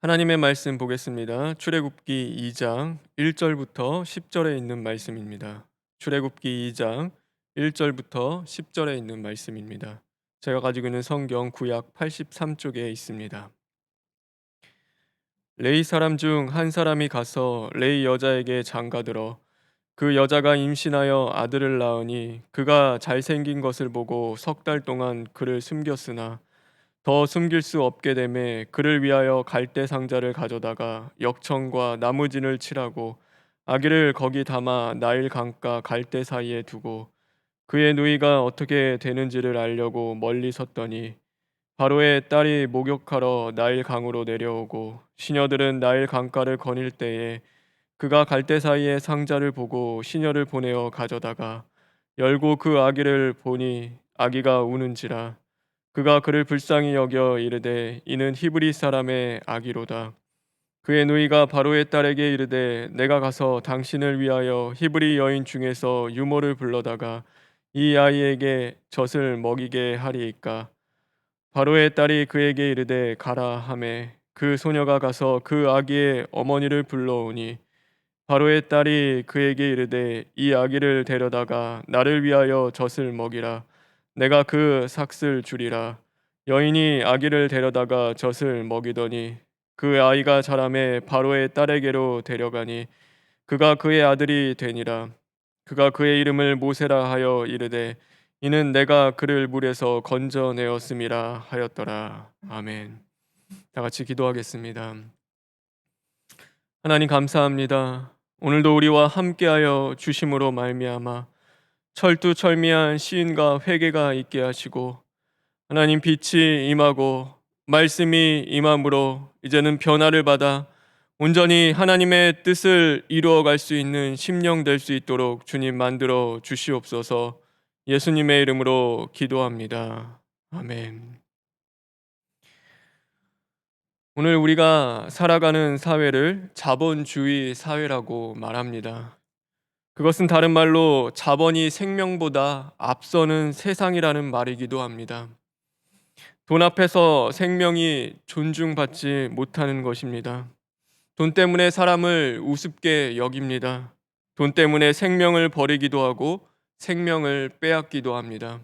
하나님의 말씀 보겠습니다. 출애굽기 2장 1절부터 10절에 있는 말씀입니다. 출애굽기 2장 1절부터 10절에 있는 말씀입니다. 제가 가지고 있는 성경 구약 83쪽에 있습니다. 레위 사람 중 한 사람이 가서 레위 여자에게 장가들어 그 여자가 임신하여 아들을 낳으니 그가 잘생긴 것을 보고 석 달 동안 그를 숨겼으나 더 숨길 수 없게 되매 그를 위하여 갈대 상자를 가져다가 역청과 나무진을 칠하고 아기를 거기 담아 나일 강가 갈대 사이에 두고 그의 누이가 어떻게 되는지를 알려고 멀리 섰더니 바로의 딸이 목욕하러 나일 강으로 내려오고 시녀들은 나일 강가를 거닐 때에 그가 갈대 사이에 상자를 보고 시녀를 보내어 가져다가 열고 그 아기를 보니 아기가 우는지라 그가 그를 불쌍히 여겨 이르되 이는 히브리 사람의 아기로다. 그의 누이가 바로의 딸에게 이르되 내가 가서 당신을 위하여 히브리 여인 중에서 유모를 불러다가 이 아이에게 젖을 먹이게 하리이까. 바로의 딸이 그에게 이르되 가라 하매 그 소녀가 가서 그 아기의 어머니를 불러오니 바로의 딸이 그에게 이르되 이 아기를 데려다가 나를 위하여 젖을 먹이라. 내가 그 삭을 주리라. 여인이 아기를 데려다가 젖을 먹이더니 그 아이가 자라매 바로의 딸에게로 데려가니 그가 그의 아들이 되니라. 그가 그의 이름을 모세라 하여 이르되 이는 내가 그를 물에서 건져내었음이라 하였더라. 아멘. 다 같이 기도하겠습니다. 하나님 감사합니다. 오늘도 우리와 함께하여 주심으로 말미암아 철두철미한 시인과 회개가 있게 하시고 하나님 빛이 임하고 말씀이 임함으로 이제는 변화를 받아 온전히 하나님의 뜻을 이루어갈 수 있는 심령 될 수 있도록 주님 만들어 주시옵소서. 예수님의 이름으로 기도합니다. 아멘. 오늘 우리가 살아가는 사회를 자본주의 사회라고 말합니다. 그것은 다른 말로 자본이 생명보다 앞서는 세상이라는 말이기도 합니다. 돈 앞에서 생명이 존중받지 못하는 것입니다. 돈 때문에 사람을 우습게 여깁니다. 돈 때문에 생명을 버리기도 하고 생명을 빼앗기도 합니다.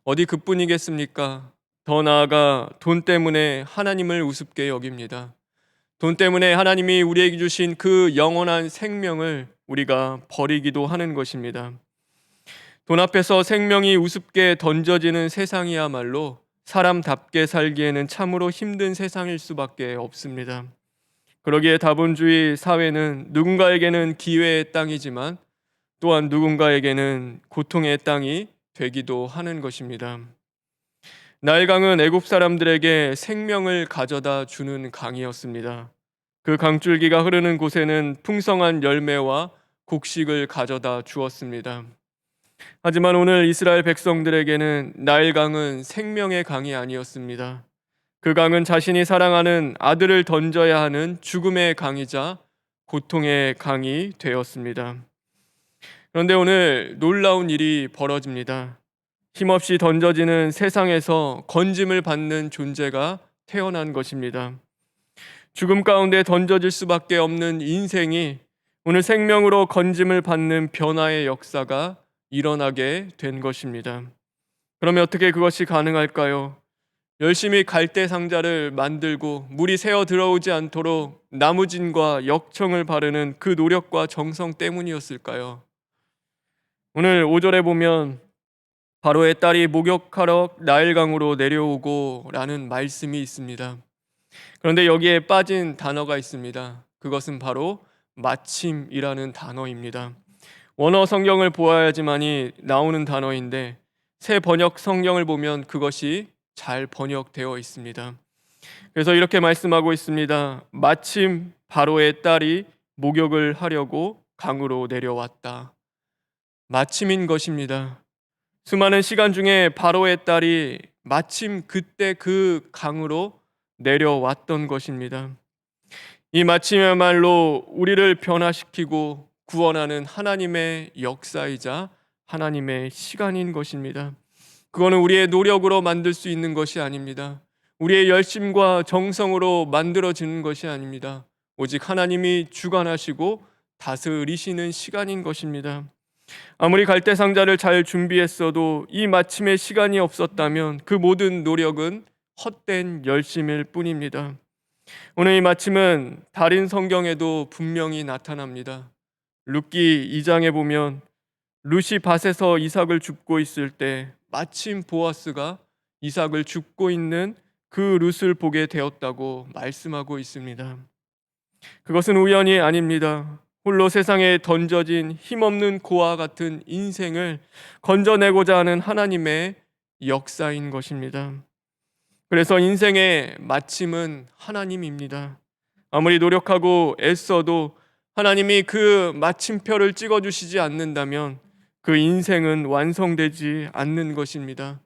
어디 그뿐이겠습니까? 더 나아가 돈 때문에 하나님을 우습게 여깁니다. 돈 때문에 하나님이 우리에게 주신 그 영원한 생명을 우리가 버리기도 하는 것입니다. 돈 앞에서 생명이 우습게 던져지는 세상이야말로 사람답게 살기에는 참으로 힘든 세상일 수밖에 없습니다. 그러기에 자본주의 사회는 누군가에게는 기회의 땅이지만 또한 누군가에게는 고통의 땅이 되기도 하는 것입니다. 나일강은 애굽 사람들에게 생명을 가져다 주는 강이었습니다. 그 강줄기가 흐르는 곳에는 풍성한 열매와 곡식을 가져다 주었습니다. 하지만 오늘 이스라엘 백성들에게는 나일강은 생명의 강이 아니었습니다. 그 강은 자신이 사랑하는 아들을 던져야 하는 죽음의 강이자 고통의 강이 되었습니다. 그런데 오늘 놀라운 일이 벌어집니다. 힘없이 던져지는 세상에서 건짐을 받는 존재가 태어난 것입니다. 죽음 가운데 던져질 수밖에 없는 인생이 오늘 생명으로 건짐을 받는 변화의 역사가 일어나게 된 것입니다. 그러면 어떻게 그것이 가능할까요? 열심히 갈대 상자를 만들고 물이 새어 들어오지 않도록 나무진과 역청을 바르는 그 노력과 정성 때문이었을까요? 오늘 5절에 보면 바로의 딸이 목욕하러 나일강으로 내려오고 라는 말씀이 있습니다. 그런데 여기에 빠진 단어가 있습니다. 그것은 바로 마침이라는 단어입니다. 원어 성경을 보아야지만이 나오는 단어인데 새 번역 성경을 보면 그것이 잘 번역되어 있습니다. 그래서 이렇게 말씀하고 있습니다. 마침 바로의 딸이 목욕을 하려고 강으로 내려왔다. 마침인 것입니다. 수많은 시간 중에 바로의 딸이 마침 그때 그 강으로 내려왔던 것입니다. 이 마침이야말로 우리를 변화시키고 구원하는 하나님의 역사이자 하나님의 시간인 것입니다. 그거는 우리의 노력으로 만들 수 있는 것이 아닙니다. 우리의 열심과 정성으로 만들어지는 것이 아닙니다. 오직 하나님이 주관하시고 다스리시는 시간인 것입니다. 아무리 갈대상자를 잘 준비했어도 이 마침의 시간이 없었다면 그 모든 노력은 헛된 열심일 뿐입니다. 오늘 이 마침은 다른 성경에도 분명히 나타납니다. 룻기 2장에 보면 룻이 밭에서 이삭을 줍고 있을 때 마침 보아스가 이삭을 줍고 있는 그 룻을 보게 되었다고 말씀하고 있습니다. 그것은 우연이 아닙니다. 홀로 세상에 던져진 힘없는 고와 같은 인생을 건져내고자 하는 하나님의 역사인 것입니다. 그래서 인생의 마침은 하나님입니다. 아무리 노력하고 애써도 하나님이 그 마침표를 찍어주시지 않는다면 그 인생은 완성되지 않는 것입니다.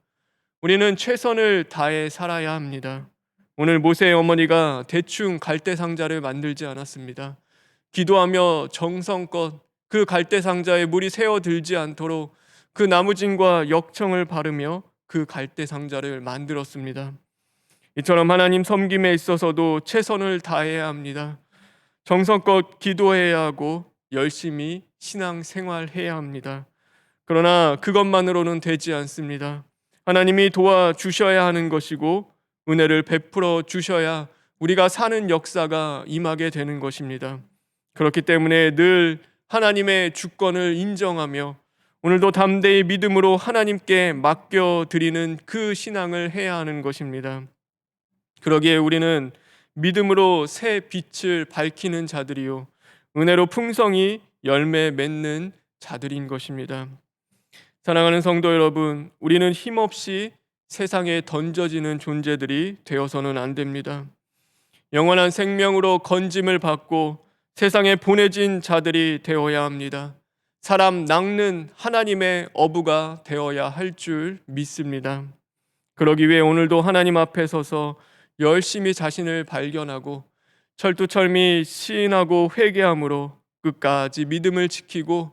우리는 최선을 다해 살아야 합니다. 오늘 모세의 어머니가 대충 갈대 상자를 만들지 않았습니다. 기도하며 정성껏 그 갈대 상자에 물이 새어들지 않도록 그 나무진과 역청을 바르며 그 갈대 상자를 만들었습니다. 이처럼 하나님 섬김에 있어서도 최선을 다해야 합니다. 정성껏 기도해야 하고 열심히 신앙생활해야 합니다. 그러나 그것만으로는 되지 않습니다. 하나님이 도와주셔야 하는 것이고 은혜를 베풀어 주셔야 우리가 사는 역사가 임하게 되는 것입니다. 그렇기 때문에 늘 하나님의 주권을 인정하며 오늘도 담대히 믿음으로 하나님께 맡겨드리는 그 신앙을 해야 하는 것입니다. 그러기에 우리는 믿음으로 새 빛을 밝히는 자들이요 은혜로 풍성히 열매 맺는 자들인 것입니다. 사랑하는 성도 여러분, 우리는 힘없이 세상에 던져지는 존재들이 되어서는 안 됩니다. 영원한 생명으로 건짐을 받고 세상에 보내진 자들이 되어야 합니다. 사람 낚는 하나님의 어부가 되어야 할 줄 믿습니다. 그러기 위해 오늘도 하나님 앞에 서서 열심히 자신을 발견하고 철두철미 시인하고 회개함으로 끝까지 믿음을 지키고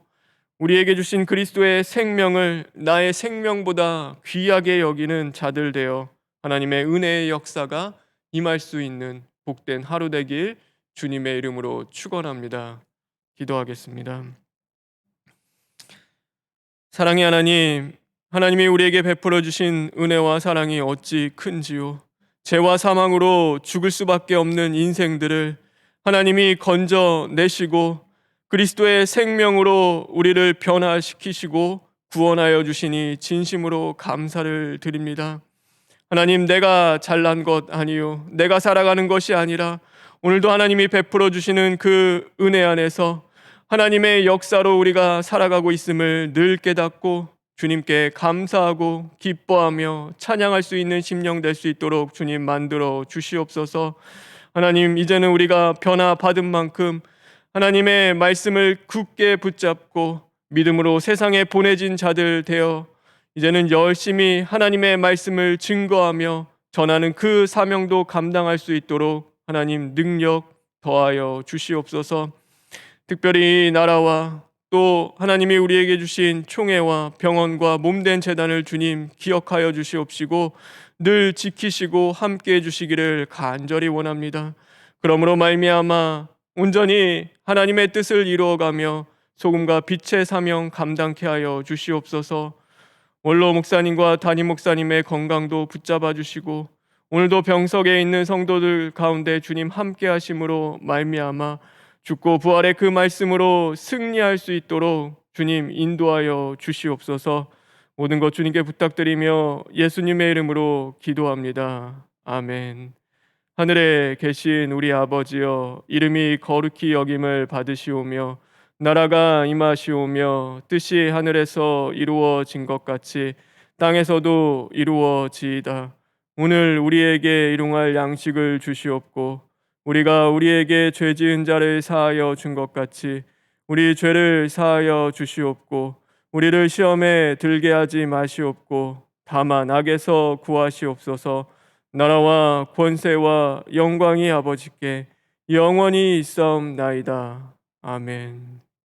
우리에게 주신 그리스도의 생명을 나의 생명보다 귀하게 여기는 자들 되어 하나님의 은혜의 역사가 임할 수 있는 복된 하루 되길 주님의 이름으로 축원합니다. 기도하겠습니다. 사랑의 하나님, 하나님이 우리에게 베풀어 주신 은혜와 사랑이 어찌 큰지요. 죄와 사망으로 죽을 수밖에 없는 인생들을 하나님이 건져내시고 그리스도의 생명으로 우리를 변화시키시고 구원하여 주시니 진심으로 감사를 드립니다. 하나님, 내가 잘난 것 아니요 내가 살아가는 것이 아니라 오늘도 하나님이 베풀어 주시는 그 은혜 안에서 하나님의 역사로 우리가 살아가고 있음을 늘 깨닫고 주님께 감사하고 기뻐하며 찬양할 수 있는 심령 될 수 있도록 주님 만들어 주시옵소서. 하나님, 이제는 우리가 변화받은 만큼 하나님의 말씀을 굳게 붙잡고 믿음으로 세상에 보내진 자들 되어 이제는 열심히 하나님의 말씀을 증거하며 전하는 그 사명도 감당할 수 있도록 하나님 능력 더하여 주시옵소서. 특별히 나라와 또 하나님이 우리에게 주신 총회와 병원과 몸된 재단을 주님 기억하여 주시옵시고 늘 지키시고 함께해 주시기를 간절히 원합니다. 그러므로 말미암아 온전히 하나님의 뜻을 이루어가며 소금과 빛의 사명 감당케 하여 주시옵소서. 원로 목사님과 담임 목사님의 건강도 붙잡아 주시고 오늘도 병석에 있는 성도들 가운데 주님 함께 하심으로 말미암아 죽고 부활의 그 말씀으로 승리할 수 있도록 주님 인도하여 주시옵소서. 모든 것 주님께 부탁드리며 예수님의 이름으로 기도합니다. 아멘. 하늘에 계신 우리 아버지여, 이름이 거룩히 여김을 받으시오며 나라가 임하시오며 뜻이 하늘에서 이루어진 것 같이 땅에서도 이루어지이다. 오늘 우리에게 일용할 양식을 주시옵고 우리가 우리에게 죄 지은 자를 사하여 준 것 같이 우리 죄를 사하여 주시옵고 우리를 시험에 들게 하지 마시옵고 다만 악에서 구하시옵소서. 나라와 권세와 영광이 아버지께 영원히 있사옵나이다. 아멘.